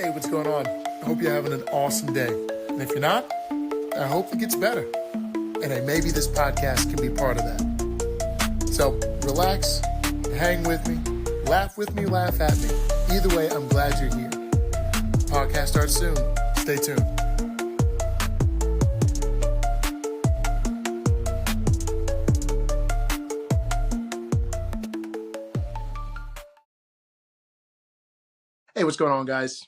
Hey, what's going on? I hope you're having an awesome day. And if you're not, I hope it gets better. And hey, maybe this podcast can be part of that. So relax, hang with me, laugh at me. Either way, I'm glad you're here. Podcast starts soon. Stay tuned. Hey, what's going on, guys?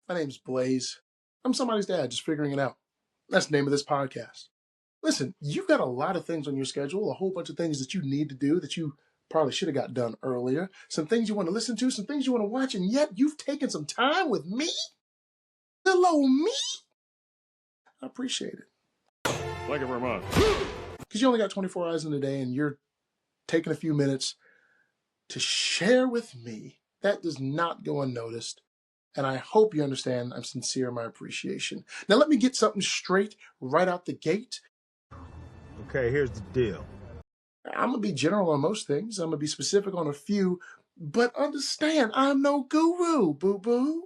My name's Blaze. I'm somebody's dad, just figuring it out. That's the name of this podcast. Listen, you've got a lot of things on your schedule, a whole bunch of things that you need to do that you probably should have got done earlier, some things you want to listen to, some things you want to watch, and yet you've taken some time with me? Hello, me? I appreciate it. Thank you very much. Because you only got 24 hours in a day and you're taking a few minutes to share with me. That does not go unnoticed. And I hope you understand I'm sincere in my appreciation. Now, let me get something straight right out the gate. Okay, here's the deal. I'm going to be general on most things. I'm going to be specific on a few. But understand, I'm no guru, boo-boo.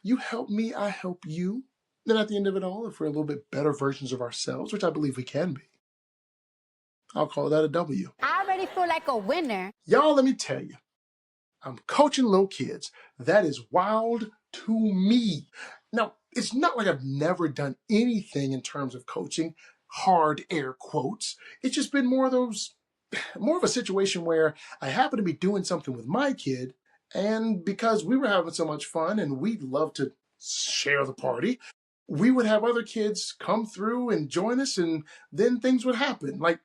You help me, I help you. Then at the end of it all, if we're a little bit better versions of ourselves, which I believe we can be, I'll call that a W. I already feel like a winner. Y'all, let me tell you, I'm coaching little kids. That is wild to me. Now, it's not like I've never done anything in terms of coaching, hard air quotes. It's just been more of a situation where I happen to be doing something with my kid, and because we were having so much fun and we'd love to share the party, we would have other kids come through and join us, and then things would happen. Like,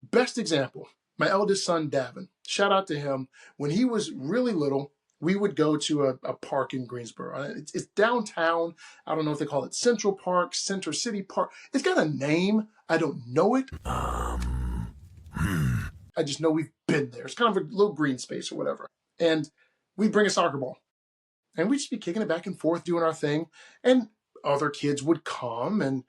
best example, my eldest son, Davin. Shout out to him. When he was really little, we would go to a park in Greensboro. It's downtown. I don't know if they call it Central Park, Center City Park. It's got a name. I don't know it. I just know we've been there. It's kind of a little green space or whatever. And we'd bring a soccer ball. And we'd just be kicking it back and forth, doing our thing. And other kids would come. And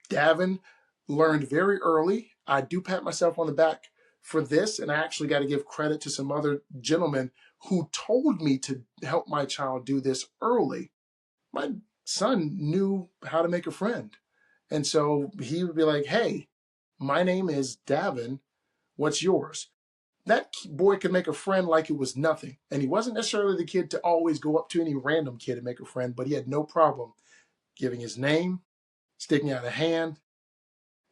Davin learned very early. I do pat myself on the back for this, and I actually got to give credit to some other gentlemen who told me to help my child do this early. My son knew how to make a friend. And so he would be like, hey, my name is Davin. What's yours? That boy could make a friend like it was nothing. And he wasn't necessarily the kid to always go up to any random kid and make a friend, but he had no problem giving his name, sticking out a hand,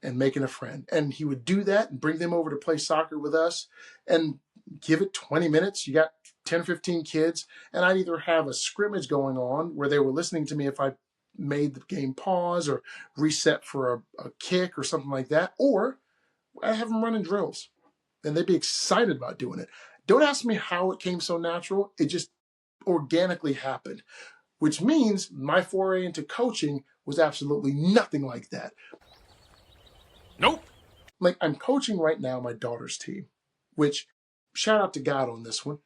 and making a friend. And he would do that and bring them over to play soccer with us and give it 20 minutes. You got 10, 15 kids. And I'd either have a scrimmage going on where they were listening to me if I made the game pause or reset for a kick or something like that. Or I'd have them running drills. And they'd be excited about doing it. Don't ask me how it came so natural. It just organically happened. Which means my foray into coaching was absolutely nothing like that. Nope. Like, I'm coaching right now my daughter's team, which, shout out to God on this one.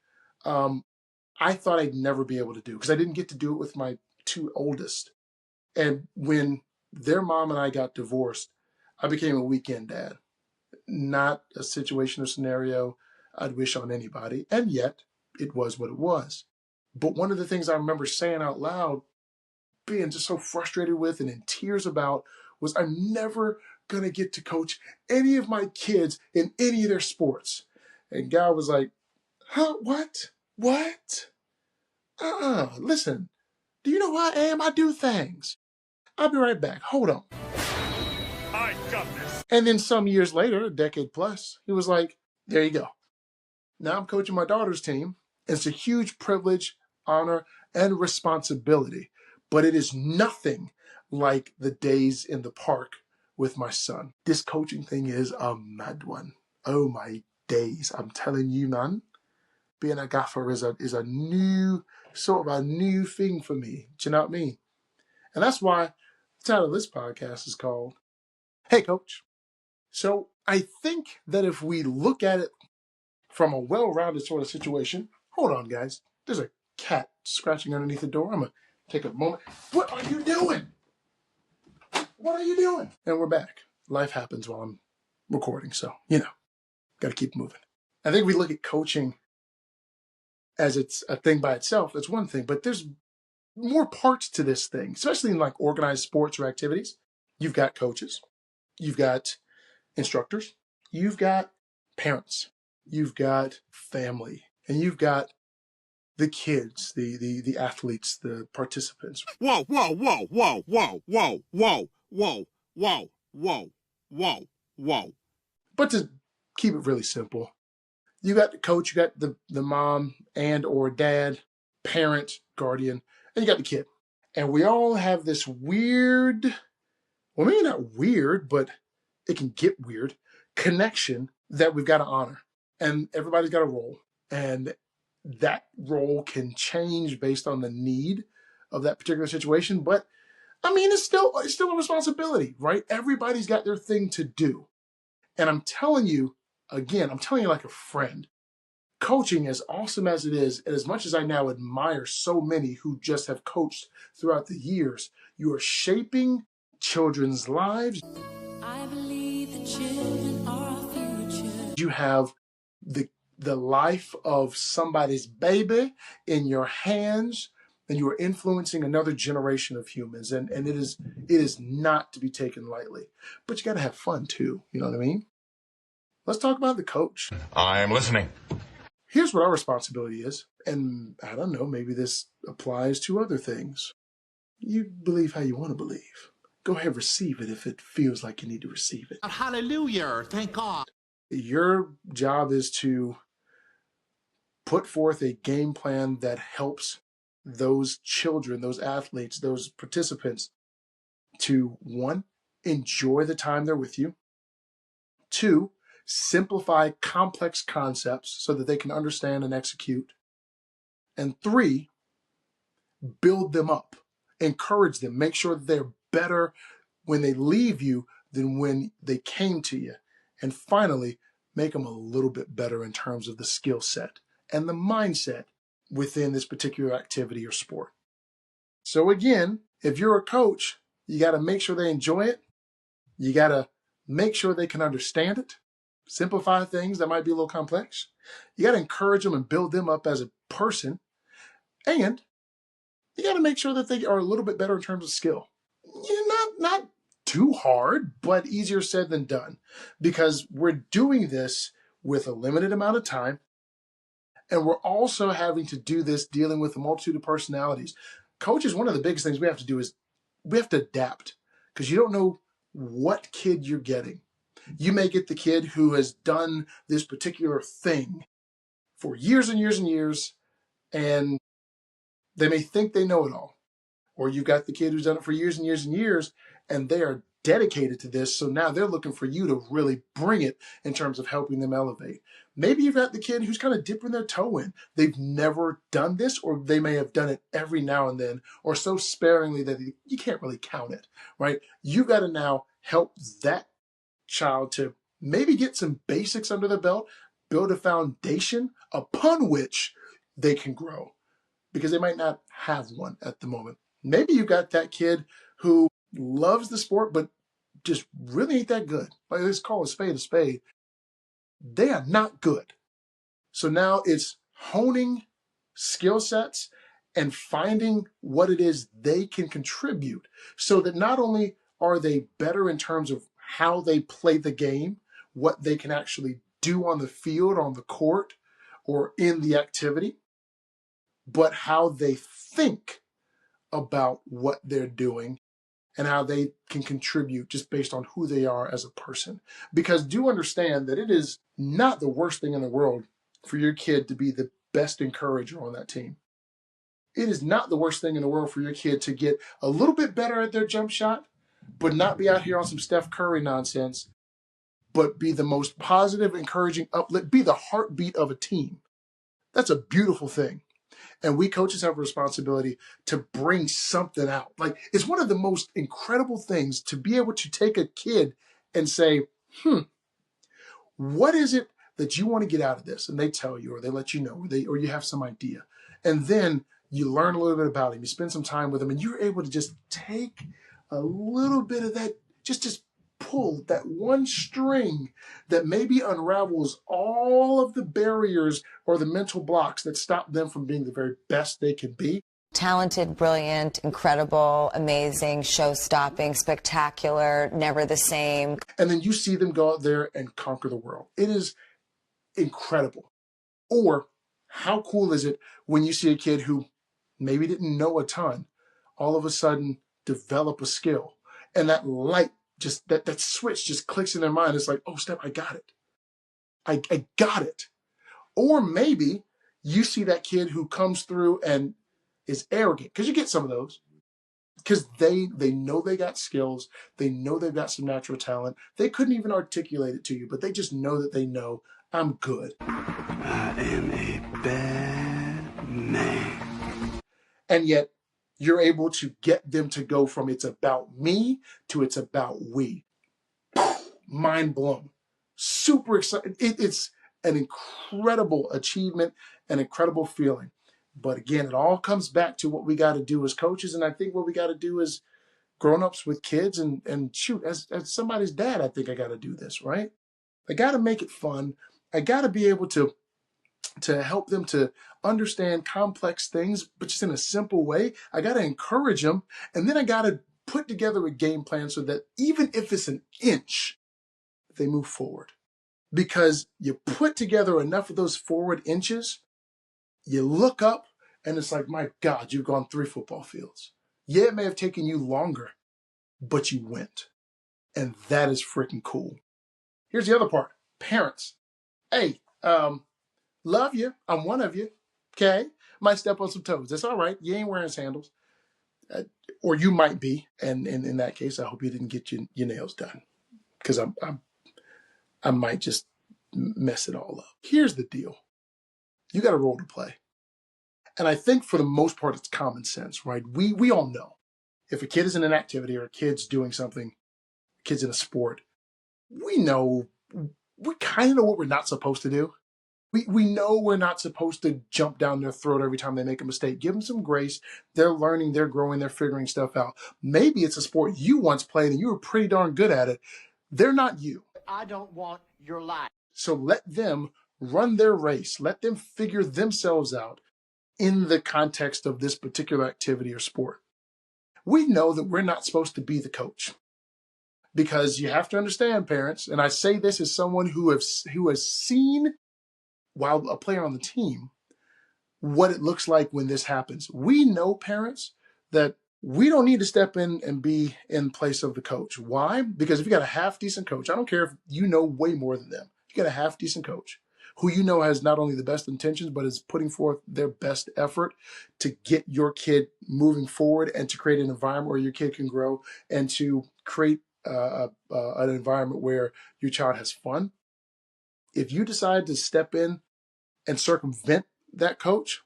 I thought I'd never be able to do because I didn't get to do it with my two oldest. And when their mom and I got divorced, I became a weekend dad. Not a situation or scenario I'd wish on anybody. And yet, it was what it was. But one of the things I remember saying out loud, being just so frustrated with and in tears about, was I'm never going to get to coach any of my kids in any of their sports. And God was like, huh, what? Listen, do you know who I am? I do things. I'll be right back. Hold on. I got this. And then some years later, a decade plus, he was like, there you go. Now I'm coaching my daughter's team. It's a huge privilege, honor, and responsibility. But it is nothing like the days in the park with my son. This coaching thing is a mad one. Oh my days. I'm telling you, man. Being a gaffer is a new, sort of a new thing for me. Do you know what I mean? And that's why the title of this podcast is called, Hey Coach. So I think that if we look at it from a well-rounded sort of situation, hold on guys, there's a cat scratching underneath the door. I'm going to take a moment. What are you doing? What are you doing? And we're back. Life happens while I'm recording, so, got to keep moving. I think we look at coaching as it's a thing by itself. That's one thing, but there's more parts to this thing, especially in like organized sports or activities. You've got coaches, you've got instructors, you've got parents, you've got family, and you've got the kids, the athletes, the participants. Whoa, whoa, whoa, whoa, whoa, whoa, whoa, whoa, whoa, whoa, whoa, whoa. But to keep it really simple, you got the coach, you got the mom and or dad, parent, guardian, and you got the kid. And we all have this weird, well, maybe not weird, but it can get weird, connection that we've got to honor. And everybody's got a role. And that role can change based on the need of that particular situation. But I mean, it's still a responsibility, right? Everybody's got their thing to do. And I'm telling you, again, I'm telling you like a friend, coaching, as awesome as it is, and as much as I now admire so many who just have coached throughout the years, you are shaping children's lives. I believe the children are our future. You have the life of somebody's baby in your hands, and you are influencing another generation of humans. And it is not to be taken lightly. But you got to have fun too. You know what I mean? Let's talk about the coach. I am listening. Here's what our responsibility is. And I don't know, maybe this applies to other things. You believe how you want to believe. Go ahead, receive it if it feels like you need to receive it. Hallelujah. Thank God. Your job is to put forth a game plan that helps those children, those athletes, those participants to, one, enjoy the time they're with you. Two, simplify complex concepts so that they can understand and execute. And three, build them up, encourage them, make sure that they're better when they leave you than when they came to you. And finally, make them a little bit better in terms of the skill set and the mindset within this particular activity or sport. So again, if you're a coach, you got to make sure they enjoy it. You got to make sure they can understand it. Simplify things that might be a little complex. You got to encourage them and build them up as a person. And you got to make sure that they are a little bit better in terms of skill. Not too hard, but easier said than done, because we're doing this with a limited amount of time. And we're also having to do this dealing with a multitude of personalities. Coaches, one of the biggest things we have to do is we have to adapt, because you don't know what kid you're getting. You may get the kid who has done this particular thing for years and years and years, and they may think they know it all. Or you've got the kid who's done it for years and years and years, and they are dedicated to this. So now they're looking for you to really bring it in terms of helping them elevate. Maybe you've got the kid who's kind of dipping their toe in. They've never done this, or they may have done it every now and then, or so sparingly that you can't really count it, right? You've got to now help that child to maybe get some basics under their belt, build a foundation upon which they can grow, because they might not have one at the moment. Maybe you got that kid who loves the sport, but just really ain't that good. Like, let's call a spade a spade. They are not good. So now it's honing skill sets and finding what it is they can contribute, so that not only are they better in terms of how they play the game, what they can actually do on the field, on the court, or in the activity, but how they think about what they're doing and how they can contribute just based on who they are as a person. Because do understand that it is not the worst thing in the world for your kid to be the best encourager on that team. It is not the worst thing in the world for your kid to get a little bit better at their jump shot, but not be out here on some Steph Curry nonsense, but be the most positive, encouraging, uplift, be the heartbeat of a team. That's a beautiful thing. And we coaches have a responsibility to bring something out. Like, it's one of the most incredible things to be able to take a kid and say, what is it that you want to get out of this? And they tell you, or they let you know, or you have some idea. And then you learn a little bit about him. You spend some time with him, and you're able to just take a little bit of that, just pull that one string that maybe unravels all of the barriers or the mental blocks that stop them from being the very best they can be. Talented, brilliant, incredible, amazing, show-stopping, spectacular, never the same. And then you see them go out there and conquer the world. It is incredible. Or how cool is it when you see a kid who maybe didn't know a ton, all of a sudden develop a skill, and that light, just that switch just clicks in their mind. It's like, oh, snap, I got it. I got it. Or maybe you see that kid who comes through and is arrogant, because you get some of those, because they know they got skills, they know they've got some natural talent. They couldn't even articulate it to you, but they just know that they know, I'm good. I am a bad man. And yet you're able to get them to go from it's about me to it's about we. Mind blown. Super excited. It's an incredible achievement, an incredible feeling. But again, it all comes back to what we got to do as coaches. And I think what we got to do as grown-ups with kids, and shoot, as somebody's dad, I think I got to do this, right? I got to make it fun. I got to be able to help them to understand complex things, but just in a simple way. I got to encourage them. And then I got to put together a game plan so that even if it's an inch, they move forward. Because you put together enough of those forward inches, you look up and it's like, my God, you've gone 3 football fields. Yeah, it may have taken you longer, but you went. And that is freaking cool. Here's the other part. Parents. Hey, love you. I'm one of you. Okay? Might step on some toes. That's all right. You ain't wearing sandals. Or you might be. And in that case, I hope you didn't get your nails done. Because I might just mess it all up. Here's the deal. You got a role to play. And I think for the most part, it's common sense, right? We all know. If a kid is in an activity or a kid's doing something, a kid's in a sport, we kind of know what we're not supposed to do. We know we're not supposed to jump down their throat every time they make a mistake. Give them some grace. They're learning, they're growing, they're figuring stuff out. Maybe it's a sport you once played and you were pretty darn good at it. They're not you. I don't want your life. So let them run their race. Let them figure themselves out in the context of this particular activity or sport. We know that we're not supposed to be the coach. Because you have to understand, parents, and I say this as someone who has seen, while a player on the team, what it looks like when this happens. We know, parents, that we don't need to step in and be in place of the coach. Why? Because if you got a half-decent coach, I don't care if you know way more than them. You got a half-decent coach who you know has not only the best intentions, but is putting forth their best effort to get your kid moving forward and to create an environment where your kid can grow and to create an environment where your child has fun. If you decide to step in and circumvent that coach,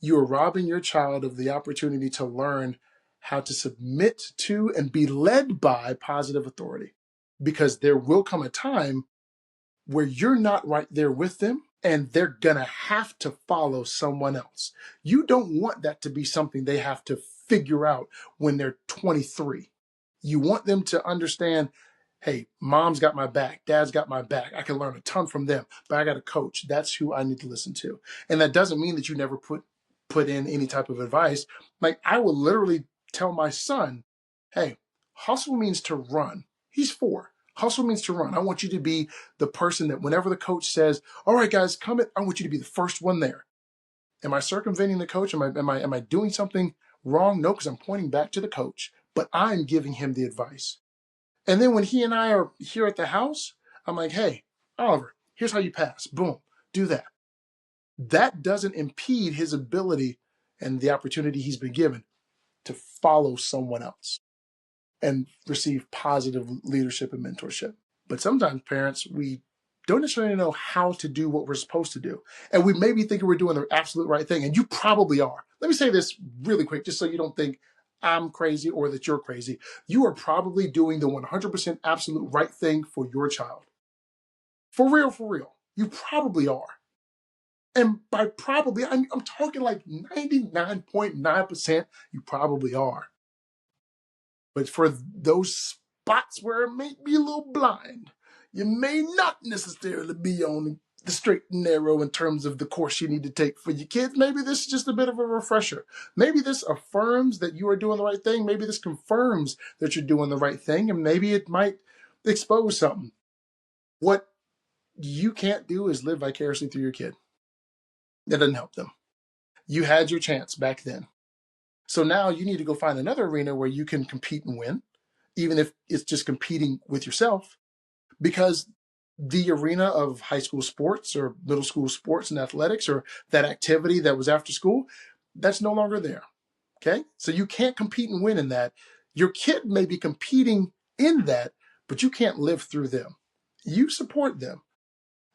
you are robbing your child of the opportunity to learn how to submit to and be led by positive authority. Because there will come a time where you're not right there with them and they're going to have to follow someone else. You don't want that to be something they have to figure out when they're 23. You want them to understand, hey, mom's got my back, dad's got my back. I can learn a ton from them, but I got a coach. That's who I need to listen to. And that doesn't mean that you never put in any type of advice. Like, I will literally tell my son, hey, hustle means to run. He's 4. Hustle means to run. I want you to be the person that whenever the coach says, all right, guys, come in, I want you to be the first one there. Am I circumventing the coach? Am I doing something wrong? No, because I'm pointing back to the coach, but I'm giving him the advice. And then when he and I are here at the house, I'm like, hey, Oliver, here's how you pass. Boom, do that. That doesn't impede his ability and the opportunity he's been given to follow someone else and receive positive leadership and mentorship. But sometimes parents, we don't necessarily know how to do what we're supposed to do. And we maybe think we're doing the absolute right thing. And you probably are. Let me say this really quick, just so you don't think I'm crazy or that you're crazy. You are probably doing the 100% absolute right thing for your child. For real. You probably are. And by probably, I'm talking like 99.9%, you probably are. But for those spots where it may be a little blind, you may not necessarily be on the straight and narrow in terms of the course you need to take for your kids. Maybe this is just a bit of a refresher. Maybe this affirms that you are doing the right thing. Maybe this confirms that you're doing the right thing, and maybe it might expose something. What you can't do is live vicariously through your kid. That doesn't help them. You had your chance back then. So now you need to go find another arena where you can compete and win, even if it's just competing with yourself, because the arena of high school sports or middle school sports and athletics, or that activity that was after school, that's no longer there. Okay? So you can't compete and win in that. Your kid may be competing in that, but you can't live through them. You support them.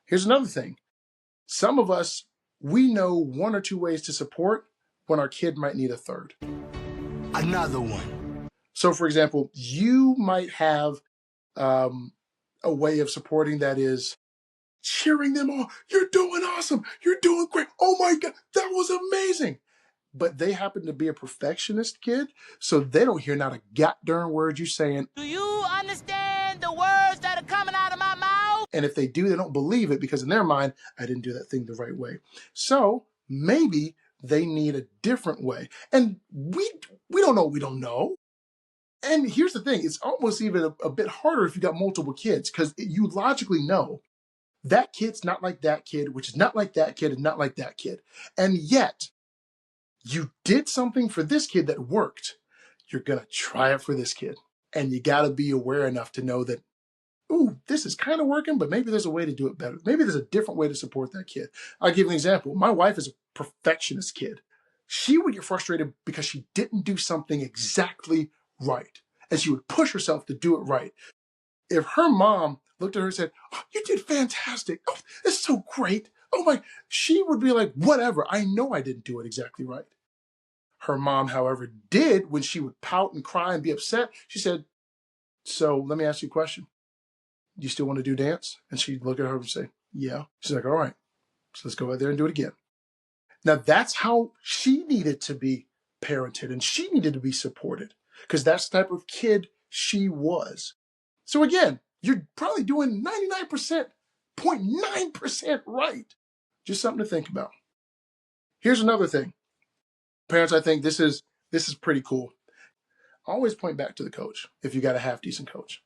Here's another thing. Some of us, we know one or two ways to support when our kid might need a third. Another one. So, for example, you might have a way of supporting that is cheering them on. You're doing awesome. You're doing great. Oh my God, that was amazing. But they happen to be a perfectionist kid, so they don't hear not a goddamn word you saying. Do you understand the words that are coming out of my mouth? And if they do, they don't believe it because in their mind, I didn't do that thing the right way. So maybe they need a different way. And we don't know what we don't know. And here's the thing, it's almost even a bit harder if you got multiple kids, because you logically know that kid's not like that kid, which is not like that kid, and not like that kid. And yet, you did something for this kid that worked. You're going to try it for this kid. And you got to be aware enough to know that, ooh, this is kind of working, but maybe there's a way to do it better. Maybe there's a different way to support that kid. I'll give you an example. My wife is a perfectionist kid. She would get frustrated because she didn't do something exactly right. And she would push herself to do it right. If her mom looked at her and said, oh, you did fantastic. Oh, it's so great. Oh my, she would be like, whatever. I know I didn't do it exactly right. Her mom, however, did when she would pout and cry and be upset. She said, so let me ask you a question. Do you still want to do dance? And she'd look at her and say, yeah. She's like, all right, so let's go out there and do it again. Now that's how she needed to be parented, and she needed to be supported, because that's the type of kid she was. So again, you're probably doing 99.9% right. Just something to think about. Here's another thing. Parents, I think this is pretty cool. Always point back to the coach if you got a half decent coach,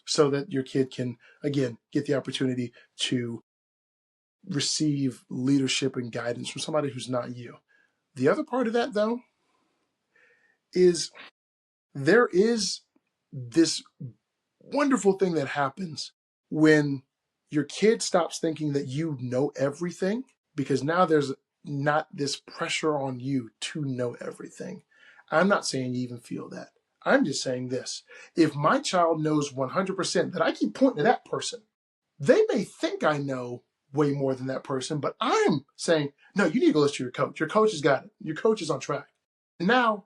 so that your kid can, again, get the opportunity to receive leadership and guidance from somebody who's not you. The other part of that, though, is there is this wonderful thing that happens when your kid stops thinking that you know everything, because now there's not this pressure on you to know everything. I'm not saying you even feel that. I'm just saying this. If my child knows 100% that I keep pointing to that person, they may think I know way more than that person, but I'm saying, no, you need to go listen to your coach. Your coach has got it. Your coach is on track. Now,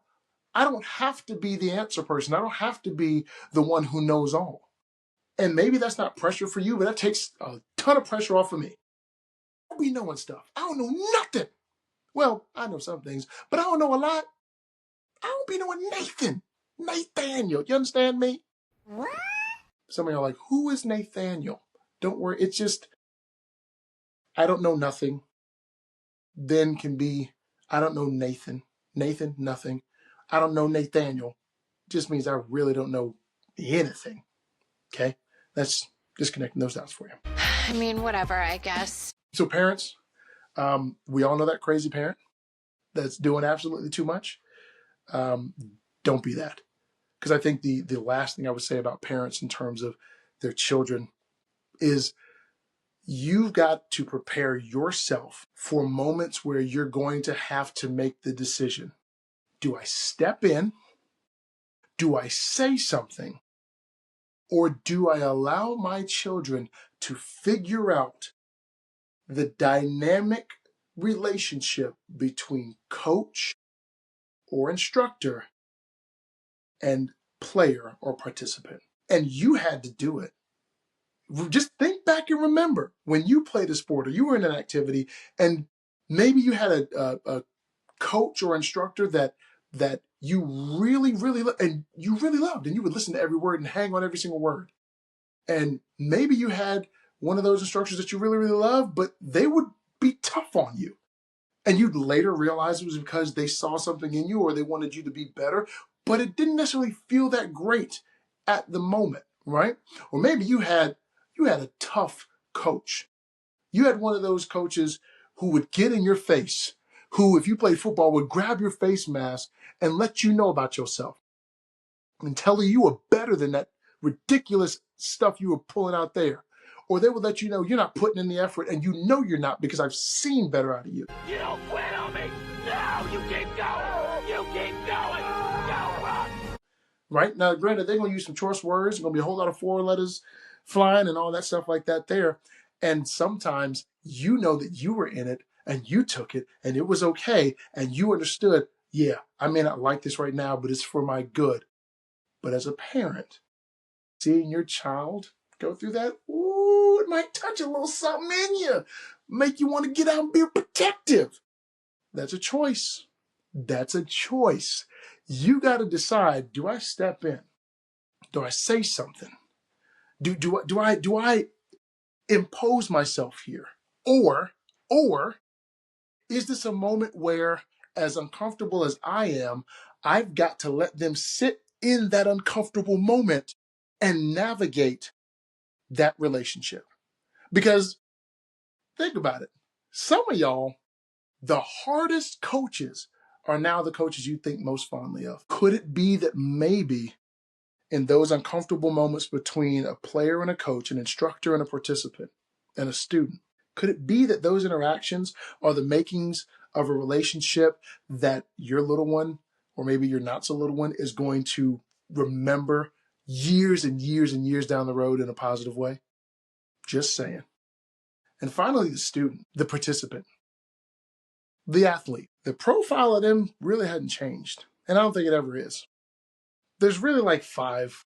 I don't have to be the answer person. I don't have to be the one who knows all. And maybe that's not pressure for you, but that takes a ton of pressure off of me. I don't be knowing stuff. I don't know nothing. Well, I know some things, but I don't know a lot. I don't be knowing Nathaniel. You understand me? What? Some of you are like, who is Nathaniel? Don't worry. It's just, I don't know nothing. Then can be, I don't know Nathan. Nathan, nothing. I don't know Nathaniel. Just means I really don't know anything. Okay? That's just connecting those dots for you. I mean, whatever, I guess. So parents, we all know that crazy parent that's doing absolutely too much. Don't be that. Because I think the last thing I would say about parents in terms of their children is you've got to prepare yourself for moments where you're going to have to make the decision. Do I step in? Do I say something? Or do I allow my children to figure out the dynamic relationship between coach or instructor and player or participant? And you had to do it. Just think back and remember when you played a sport or you were in an activity and maybe you had a coach or instructor that you really loved and you would listen to every word and hang on every single word. And maybe you had one of those instructors that you really, really love, but they would be tough on you. And you'd later realize it was because they saw something in you or they wanted you to be better, but it didn't necessarily feel that great at the moment, right? Or maybe you had a tough coach. You had one of those coaches who would get in your face, who, if you played football, would grab your face mask and let you know about yourself and tell you were better than that ridiculous stuff you were pulling out there. Or they would let you know you're not putting in the effort, and you know you're not because I've seen better out of you. You don't quit on me! No! You keep going! You keep going! Go run! Right? Now, granted, they're going to use some choice words. There's going to be a whole lot of four letters flying and all that stuff like that there. And sometimes you know that you were in it and you took it and it was okay. And you understood, yeah, I may not like this right now, but it's for my good. But as a parent, seeing your child go through that, ooh, it might touch a little something in you, make you want to get out and be protective. That's a choice. That's a choice. You got to decide, do I step in? Do I say something? Do I impose myself here? Or is this a moment where, as uncomfortable as I am, I've got to let them sit in that uncomfortable moment and navigate that relationship? Because think about it. Some of y'all, the hardest coaches are now the coaches you think most fondly of. Could it be that maybe in those uncomfortable moments between a player and a coach, an instructor and a participant, and a student, could it be that those interactions are the makings of a relationship that your little one, or maybe your not so little one, is going to remember years and years and years down the road in a positive way? Just saying. And finally, the student, the participant, the athlete. The profile of them really hadn't changed, and I don't think it ever is. There's really like 5,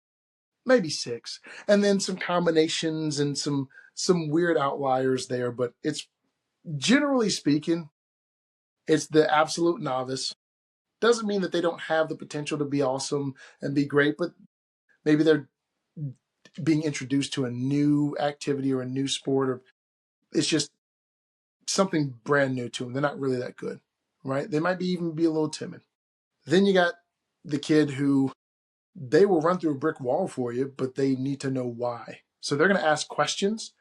maybe 6, and then some combinations and some weird outliers there, but it's, generally speaking, it's the absolute novice. Doesn't mean that they don't have the potential to be awesome and be great, but maybe they're being introduced to a new activity or a new sport, or it's just something brand new to them. They're not really that good, right? They might even be a little timid. Then you got the kid who, they will run through a brick wall for you, but they need to know why. So they're going to ask questions,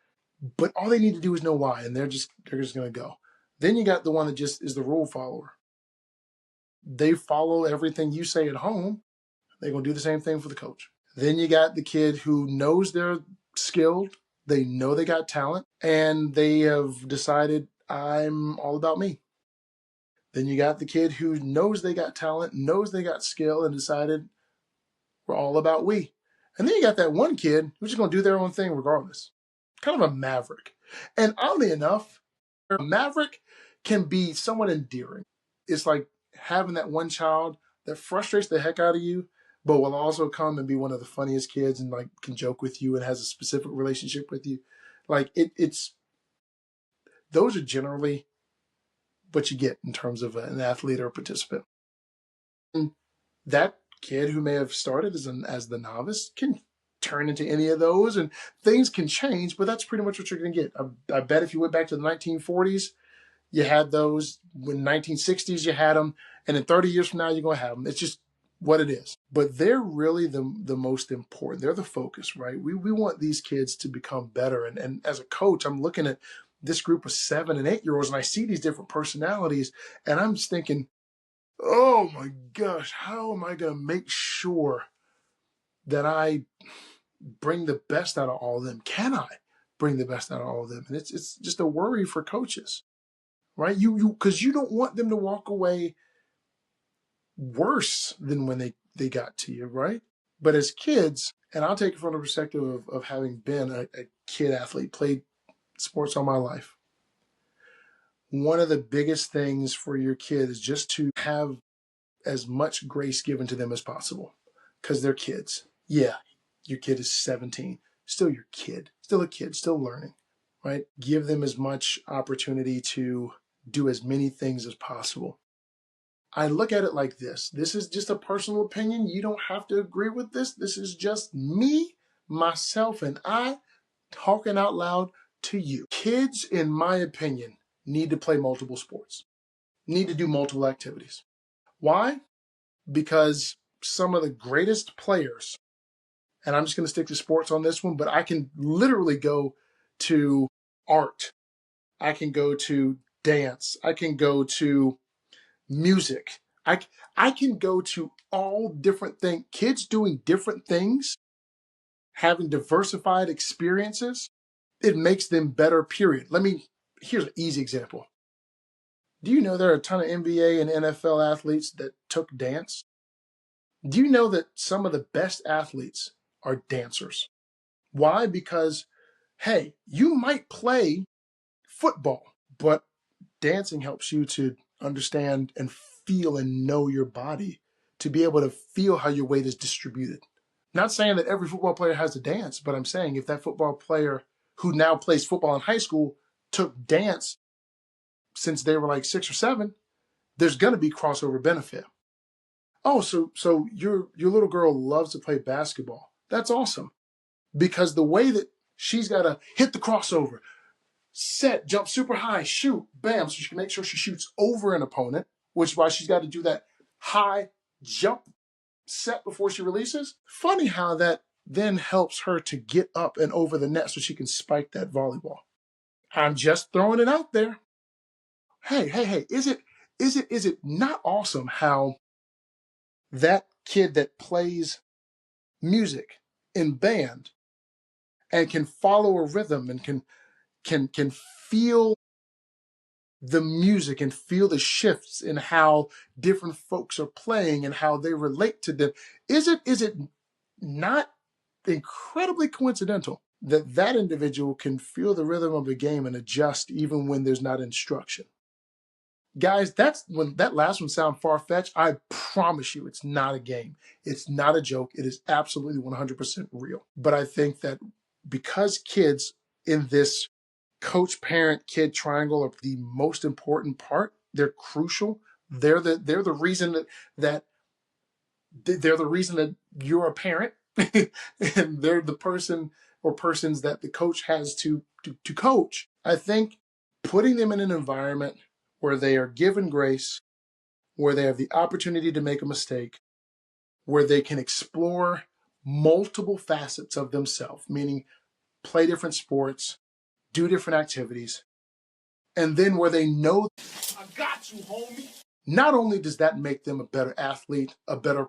but all they need to do is know why, and they're just going to go. Then you got the one that just is the rule follower. They follow everything you say at home. They're going to do the same thing for the coach. Then you got the kid who knows they're skilled, they know they got talent, and they have decided, I'm all about me. Then you got the kid who knows they got talent, knows they got skill, and decided, we're all about we. And then you got that one kid who's just going to do their own thing regardless. Kind of a maverick. And oddly enough, a maverick can be somewhat endearing. It's like having that one child that frustrates the heck out of you, but will also come and be one of the funniest kids and like can joke with you and has a specific relationship with you. Like it's those are generally what you get in terms of an athlete or a participant. And that kid who may have started as the novice can turn into any of those, and things can change, but that's pretty much what you're going to get. I bet if you went back to the 1940s, you had those. In the 1960s, you had them, and in 30 years from now, you're going to have them. It's just what it is. But they're really the most important. They're the focus, right? We want these kids to become better. And as a coach, I'm looking at this group of 7 and 8-year-olds, and I see these different personalities, and I'm just thinking, oh my gosh, how am I going to make sure that I bring the best out of all of them? Can I bring the best out of all of them? And it's just a worry for coaches, right? Because you don't want them to walk away worse than when they got to you, right? But as kids, and I'll take it from the perspective of having been a kid athlete, played sports all my life, one of the biggest things for your kid is just to have as much grace given to them as possible, because they're kids. Yeah, your kid is 17, still your kid, still a kid, still learning, right? Give them as much opportunity to do as many things as possible. I look at it like this. This is just a personal opinion. You don't have to agree with this. This is just me, myself, and I. talking out loud to you. Kids, in my opinion, need to play multiple sports, need to do multiple activities. Why? Because some of the greatest players, and I'm just going to stick to sports on this one, but I can literally go to art. I can go to dance. I can go to music. I can go to all different things. Kids doing different things, having diversified experiences, it makes them better, period. Here's an easy example. Do you know there are a ton of NBA and NFL athletes that took dance? Do you know that some of the best athletes are dancers? Why? Because, hey, you might play football, but dancing helps you to understand and feel and know your body, to be able to feel how your weight is distributed. Not saying that every football player has to dance, but I'm saying if that football player who now plays football in high school took dance since they were like 6 or 7, there's going to be crossover benefit. Oh, so your little girl loves to play basketball. That's awesome. Because the way that she's got to hit the crossover, set, jump super high, shoot, bam, so she can make sure she shoots over an opponent, which is why she's got to do that high jump set before she releases. Funny how that then helps her to get up and over the net so she can spike that volleyball. I'm just throwing it out there. Hey, is it not awesome how that kid that plays music in band and can follow a rhythm and can feel the music and feel the shifts in how different folks are playing and how they relate to them? Is it not incredibly coincidental that that individual can feel the rhythm of the game and adjust even when there's not instruction? Guys, that's when that last one sounds far-fetched. I promise you it's not a game. It's not a joke. It is absolutely 100% real. But I think that because kids in this coach-parent-kid triangle are the most important part, they're crucial. They're the reason that they're the reason that you're a parent, and they're the person or persons that the coach has to coach. I think putting them in an environment where they are given grace, where they have the opportunity to make a mistake, where they can explore multiple facets of themselves, meaning play different sports, do different activities, and then where they know, I got you, homie. Not only does that make them a better athlete, a better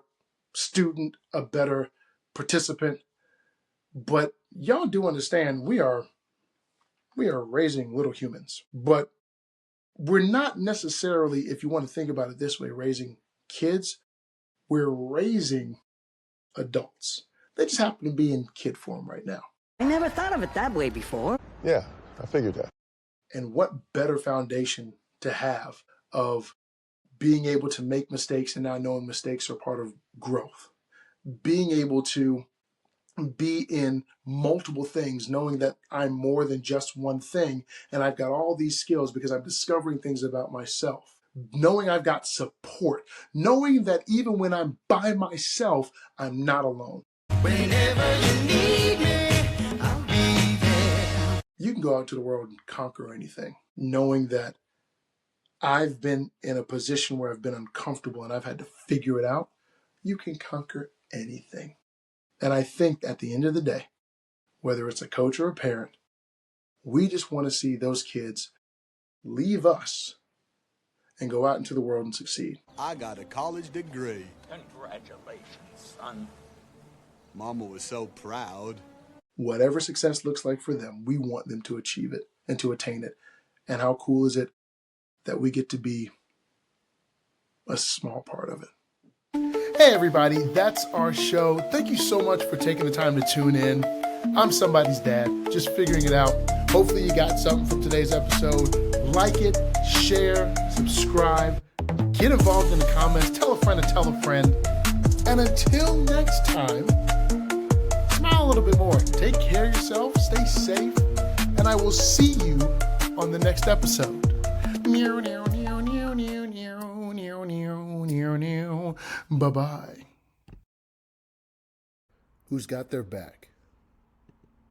student, a better participant, but y'all do understand we are raising little humans. But we're not necessarily, if you want to think about it this way, raising kids. We're raising adults. They just happen to be in kid form right now. I never thought of it that way before. Yeah, I figured that. And what better foundation to have of being able to make mistakes and now knowing mistakes are part of growth. Being able to be in multiple things, knowing that I'm more than just one thing, and I've got all these skills because I'm discovering things about myself. Knowing I've got support, knowing that even when I'm by myself, I'm not alone. Whenever you need me, I'll be there. You can go out to the world and conquer anything, knowing that I've been in a position where I've been uncomfortable and I've had to figure it out. You can conquer anything. And I think at the end of the day, whether it's a coach or a parent, we just want to see those kids leave us and go out into the world and succeed. I got a college degree. Congratulations, son. Mama was so proud. Whatever success looks like for them, we want them to achieve it and to attain it. And how cool is it that we get to be a small part of it? Hey everybody, that's our show. Thank you so much for taking the time to tune in. I'm somebody's dad, just figuring it out. Hopefully you got something from today's episode. Like it, share, subscribe, get involved in the comments, tell a friend to tell a friend. And until next time, smile a little bit more. Take care of yourself, stay safe, and I will see you on the next episode. Bye-bye. Who's got their back?